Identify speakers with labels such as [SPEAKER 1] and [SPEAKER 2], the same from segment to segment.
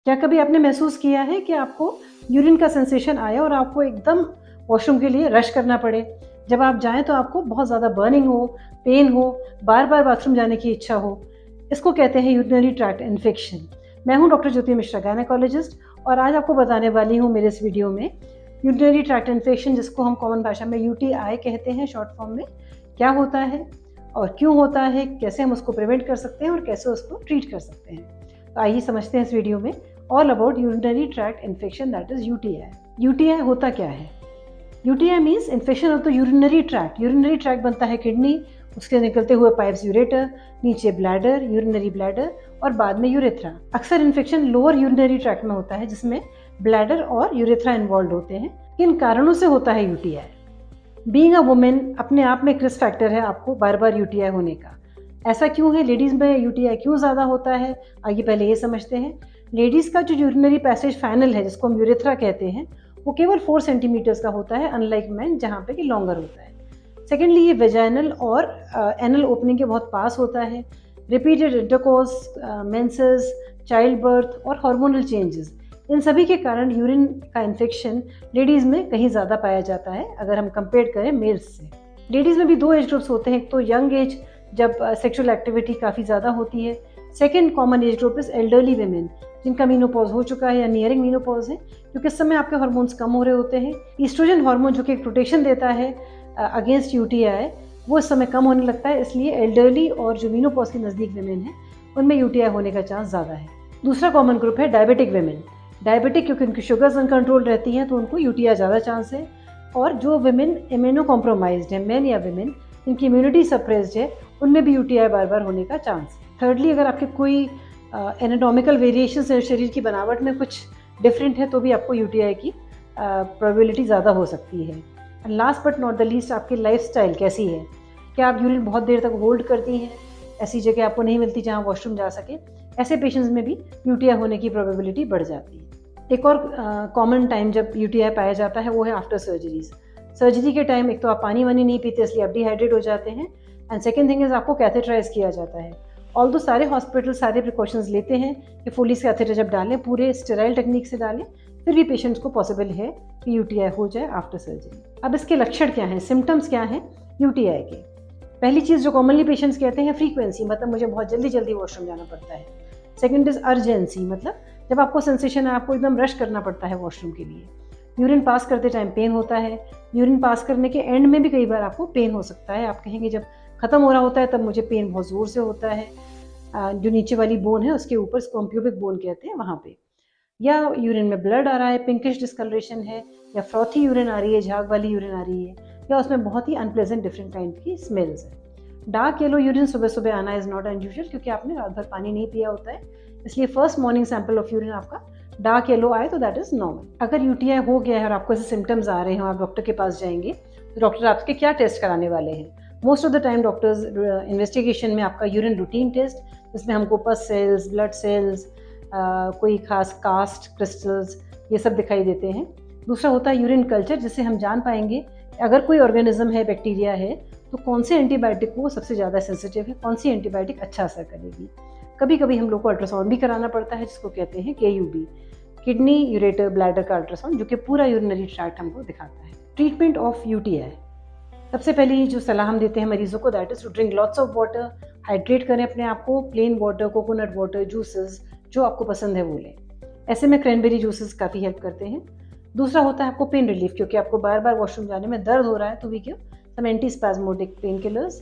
[SPEAKER 1] क्या कभी आपने महसूस किया है कि आपको यूरिन का सेंसेशन आया और आपको एकदम वॉशरूम के लिए रश करना पड़े? जब आप जाएँ तो आपको बहुत ज़्यादा बर्निंग हो, पेन हो, बार-बार बाथरूम जाने की इच्छा हो। इसको कहते हैं यूरिनरी ट्रैक्ट इन्फेक्शन। मैं हूँ डॉक्टर ज्योति मिश्रा, गायनेकोलॉजिस्ट, और आज आपको बताने वाली हूँ मेरे इस वीडियो में यूरिनरी ट्रैक्ट इन्फेक्शन, जिसको हम कॉमन भाषा में यूटीआई कहते हैं शॉर्ट फॉर्म में, क्या होता है और क्यों होता है, कैसे हम उसको प्रिवेंट कर सकते हैं और कैसे उसको ट्रीट कर सकते हैं। तो आइए समझते हैं इस वीडियो में all about urinary tract infection, that is UTI. UTI होता क्या है? UTI means infection of the urinary tract. Urinary tract बनता है किडनी, उसके निकलते हुए पाइप्स यूरेटर, नीचे ब्लैडर, यूरिनरी ब्लैडर और बाद में यूरेथ्रा। अक्सर इन्फेक्शन लोअर यूरिनरी ट्रैक्ट में होता है, जिसमें ब्लैडर और यूरेथ्रा इन्वॉल्व होते हैं। किन कारणों से होता है यूटीआई? बीइंग अ वुमेन अपने आप में एक रिस्क फैक्टर है आपको बार बार यूटीआई होने का। ऐसा क्यों है? लेडीज़ में यूटीआई क्यों ज़्यादा होता है? आइए पहले ये समझते हैं। लेडीज़ का जो यूरिनरी पैसेज फाइनल है, जिसको हम यूरेथ्रा कहते हैं, वो केवल 4 सेंटीमीटर्स का होता है, अनलाइक मेन जहाँ पे कि लॉन्गर होता है। सेकेंडली, ये वेजाइनल और एनल ओपनिंग के बहुत पास होता है। Repeated intercourse, menses, child birth और हार्मोनल चेंजेस, इन सभी के कारण यूरिन का इन्फेक्शन लेडीज़ में कहीं ज़्यादा पाया जाता है अगर हम कंपेयर करें मेल्स से। लेडीज़ में भी 2 एज ग्रुप्स होते हैं। एक तो यंग एज, जब सेक्सुअल एक्टिविटी काफ़ी ज़्यादा होती है। Second common age group is elderly women, जिनका मीनोपॉज हो चुका है या नियरिंग मीनोपॉज है, क्योंकि इस समय आपके हार्मोन्स कम हो रहे होते हैं। ईस्ट्रोजन हार्मोन, जो कि एक प्रोटेक्शन देता है अगेंस्ट यूटीआई, वो इस समय कम होने लगता है। इसलिए एल्डरली और जो मीनोपॉज के नज़दीक वेमेन है, उनमें यूटीआई होने का चांस ज़्यादा है। दूसरा कॉमन ग्रुप है डायबिटिक वेमेन। डायबिटिक, क्योंकि उनकी शुगर्स अनकंट्रोल रहती हैं, तो उनको यूटीआई ज़्यादा चांस है। और जो वेमेन इम्यूनो कॉम्प्रोमाइज्ड है, मेन या वेमेन जिनकी इम्यूनिटी सप्रेस्ड है, उनमें भी यूटीआई बार बार होने का चांस है। थर्डली, अगर आपके कोई एनाटॉमिकल वेरिएशंस है, शरीर की बनावट में कुछ डिफरेंट है, तो भी आपको यूटीआई की प्रोबेबिलिटी ज़्यादा हो सकती है। And last but not the least, आपकी लाइफस्टाइल कैसी है? क्या आप यूरिन बहुत देर तक होल्ड करती हैं? ऐसी जगह आपको नहीं मिलती जहाँ वॉशरूम जा सके? ऐसे पेशेंट्स में भी यूटीआई होने की प्रोबेबिलिटी बढ़ जाती है। एक और कॉमन टाइम जब यूटीआई पाया जाता है, वो है आफ्टर सर्जरीज। सर्जरी के टाइम एक तो आप पानी वानी नहीं पीते, इसलिए आप डिहाइड्रेट हो जाते हैं। एंड सेकेंड थिंग इज, आपको कैथेटराइज किया जाता है। ऑल्दो सारे हॉस्पिटल सारे प्रिकॉशंस लेते हैं कि फोलिस कैथेटर जब डालें, पूरे स्टेराइल टेक्निक से डालें, फिर भी पेशेंट्स को पॉसिबल है कि यूटीआई हो जाए आफ्टर सर्जरी। अब इसके लक्षण क्या हैं, सिम्टम्स क्या हैं यूटीआई के? पहली चीज़ जो कॉमनली पेशेंट्स कहते हैं, फ्रीक्वेंसी, मतलब मुझे बहुत जल्दी जल्दी वॉशरूम जाना पड़ता है। सेकेंड इज अर्जेंसी, मतलब जब आपको सेंसेशन है, आपको एकदम रश करना पड़ता है वॉशरूम के लिए। यूरिन पास करते टाइम पेन होता है। यूरिन पास करने के एंड में भी कई बार आपको पेन हो सकता है। आप कहेंगे जब खत्म हो रहा होता है तब मुझे पेन बहुत ज़ोर से होता है। जो नीचे वाली बोन है उसके ऊपर, इसको हम प्यूबिक बोन कहते हैं, वहाँ पे। या यूरिन में ब्लड आ रहा है, पिंकिश डिस्कलरेशन है, या फ्रॉथी यूरिन आ रही है, झाग वाली यूरिन आ रही है, या उसमें बहुत ही अनप्लेजेंट डिफरेंट काइंड की स्मेल्स है। डार्क येलो यूरिन सुबह सुबह आना इज़ नॉट अनयूजुअल, क्योंकि आपने रात भर पानी नहीं पिया होता है, इसलिए first morning sample of urine आपका डार्क येलो आए तो दैट इज़ नॉर्मल। अगर यूटीआई हो गया है और आपको ऐसे सिम्टम्स आ रहे हैं, आप डॉक्टर के पास जाएंगे, तो डॉक्टर आपके क्या टेस्ट कराने वाले हैं? Most of the time doctors investigation में आपका यूरिन रूटीन टेस्ट, जिसमें हमको पस सेल्स, ब्लड सेल्स, कोई खास कास्ट क्रिस्टल्स, ये सब दिखाई देते हैं। दूसरा होता है यूरिन कल्चर, जिससे हम जान पाएंगे अगर कोई ऑर्गेनिज्म है, बैक्टीरिया है, तो कौन से एंटीबायोटिक को सबसे ज़्यादा सेंसिटिव है, कौन सी एंटीबायोटिक अच्छा असर करेगी। कभी कभी हम लोग को अल्ट्रासाउंड भी कराना पड़ता है, जिसको कहते हैं KUB, किडनी यूरेटर ब्लैडर का अल्ट्रासाउंड, जो कि पूरा यूरिनरी ट्रैक्ट हमको दिखाता है। ट्रीटमेंट ऑफ यूटीआई, सबसे पहली जो सलाह हम देते हैं मरीजों को, that is to drink lots of water. Hydrate करें अपने आप को, plain water, coconut water, juices जो आपको पसंद है वो लें। ऐसे में क्रैनबेरी जूसेस काफ़ी हेल्प करते हैं। दूसरा होता है आपको पेन रिलीफ, क्योंकि आपको बार बार वॉशरूम जाने में दर्द हो रहा है, तो we give some antispasmodic pain killers.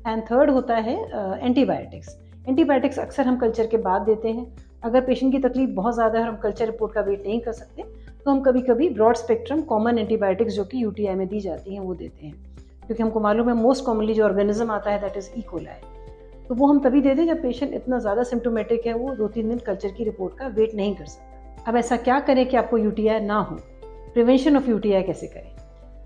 [SPEAKER 1] And third होता है एंटीबायोटिक्स। एंटीबायोटिक्स अक्सर हम कल्चर के बाद देते हैं। अगर पेशेंट की तकलीफ बहुत ज़्यादा है और हम कल्चर रिपोर्ट का वेट नहीं कर सकते, तो हम कभी कभी ब्रॉड स्पेक्ट्रम कॉमन एंटीबायोटिक्स जो कि यूटीआई में दी जाती हैं वो देते हैं, क्योंकि हमको मालूम है मोस्ट कॉमनली जो ऑर्गेनिज्म आता है दैट इज़ E. coli। तो वो हम तभी देते हैं जब पेशेंट इतना ज़्यादा सिम्टोमेटिक है, वो 2-3 दिन कल्चर की रिपोर्ट का वेट नहीं कर सकता। अब ऐसा क्या करें कि आपको यूटीआई ना हो? प्रिवेंशन ऑफ यूटीआई कैसे करें?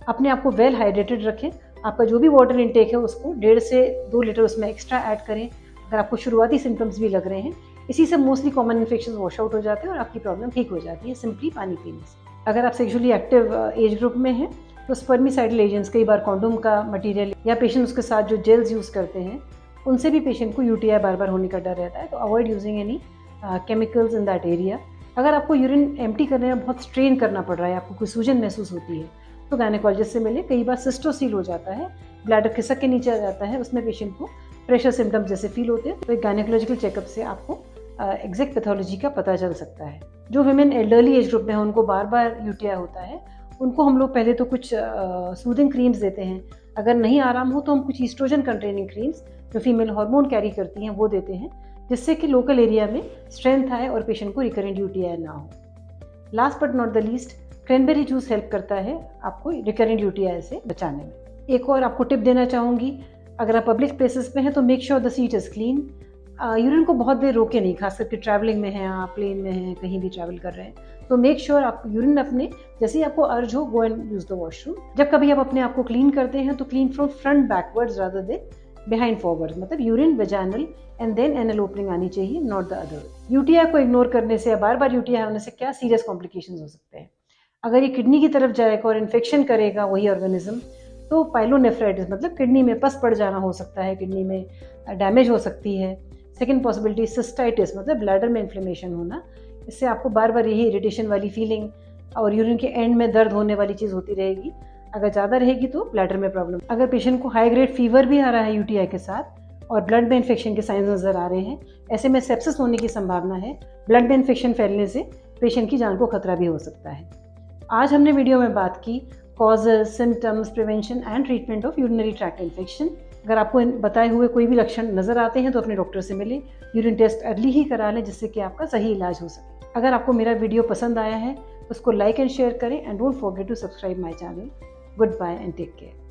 [SPEAKER 1] अपने आप को वेल हाइड्रेटेड रखें। आपका जो भी वाटर इनटेक है उसको 1.5 से 2 लीटर उसमें एक्स्ट्रा ऐड करें। अगर आपको शुरुआती सिम्टम्स भी लग रहे हैं, इसी से mostly common infection wash out हो जाते हैं और आपकी प्रॉब्लम ठीक हो जाती है सिंपली पानी पीने से। अगर आप सेक्सुअली एक्टिव एज ग्रुप में हैं, तो स्पर्मिसाइडल एजेंट्स, कई बार कॉन्डोम का मटीरियल या पेशेंट उसके साथ जो जेल्स यूज़ करते हैं, उनसे भी पेशेंट को यूटीआई बार बार होने का डर रहता है, तो avoid using any chemicals in that area. अगर आपको यूरिन एम्प्टी करने में बहुत स्ट्रेन करना पड़ रहा है, आपको कोई सूजन महसूस होती है, तो गायनेकोलॉजिस्ट से मिले। कई बार सिस्टोसील हो जाता है, ब्लैडर खिसक के नीचे आ जाता है, उसमें पेशेंट को प्रेशर सिम्टम्स जैसे फील होते हैं, तो एक गायनेकोलॉजिकल चेकअप से आपको एग्जैक्ट पैथोलॉजी का पता चल सकता है। जो विमेन एल्डरली एज ग्रुप में है, उनको बार बार यूटीआई होता है, उनको हम लोग पहले तो कुछ सूदिंग क्रीम्स देते हैं। अगर नहीं आराम हो तो हम कुछ ईस्ट्रोजन कंटेनिंग क्रीम्स जो फीमेल हार्मोन कैरी करती हैं वो देते हैं, जिससे कि लोकल एरिया में स्ट्रेंथ आए और पेशेंट को रिकरेंट यूटीआई ना हो। Last but not the least, cranberry juice help करता है आपको रिकरेंट यूटीआई से बचाने में। एक और आपको टिप देना चाहूँगी, अगर आप पब्लिक प्लेसेस पे हैं तो make sure the seat is clean. Urine को बहुत देर रोके नहीं, खास करके ट्रैवलिंग में हैं आप, प्लेन में हैं, कहीं भी ट्रैवल कर रहे हैं, तो मेक श्योर आप यूरिन अपने जैसे ही आपको अर्ज हो, go and use the washroom. जब कभी आप अपने आप को क्लीन करते हैं तो clean from front backwards rather than behind forward, मतलब urine vaginal and then anal opening आनी चाहिए, नॉट द अदर। यूटीआई को इग्नोर करने से या बार बार यूटीआई होने से क्या सीरियस कॉम्प्लिकेशंस हो सकते हैं। अगर ये किडनी की तरफ जाएगा और इन्फेक्शन करेगा वही ऑर्गेनिज्म, तो पाइलोनेफ्राइटिस मतलब किडनी में पस पड़ जाना हो सकता है, किडनी में डैमेज हो सकती है। सेकेंड पॉसिबिलिटी सिस्टाइटिस, मतलब ब्लैडर में इन्फ्लेमेशन होना। इससे आपको बार बार यही इरिटेशन वाली फीलिंग और यूरिन के एंड में दर्द होने वाली चीज़ होती रहेगी। अगर ज़्यादा रहेगी तो ब्लैडर में प्रॉब्लम। अगर पेशेंट को हाई ग्रेड फीवर भी आ रहा है यूटीआई के साथ और ब्लड में इन्फेक्शन के साइंस नज़र आ रहे हैं, ऐसे में सेप्सिस होने की संभावना है। ब्लड में इन्फेक्शन फैलने से पेशेंट की जान को खतरा भी हो सकता है। आज हमने वीडियो में बात की causes, symptoms, prevention and treatment of urinary tract infection. अगर आपको इन बताए हुए कोई भी लक्षण नजर आते हैं तो अपने डॉक्टर से मिलें, यूरिन टेस्ट अर्ली ही करा लें, जिससे कि आपका सही इलाज हो सके। अगर आपको मेरा वीडियो पसंद आया है, उसको लाइक एंड शेयर करें and don't forget to subscribe my channel. Good bye and take care.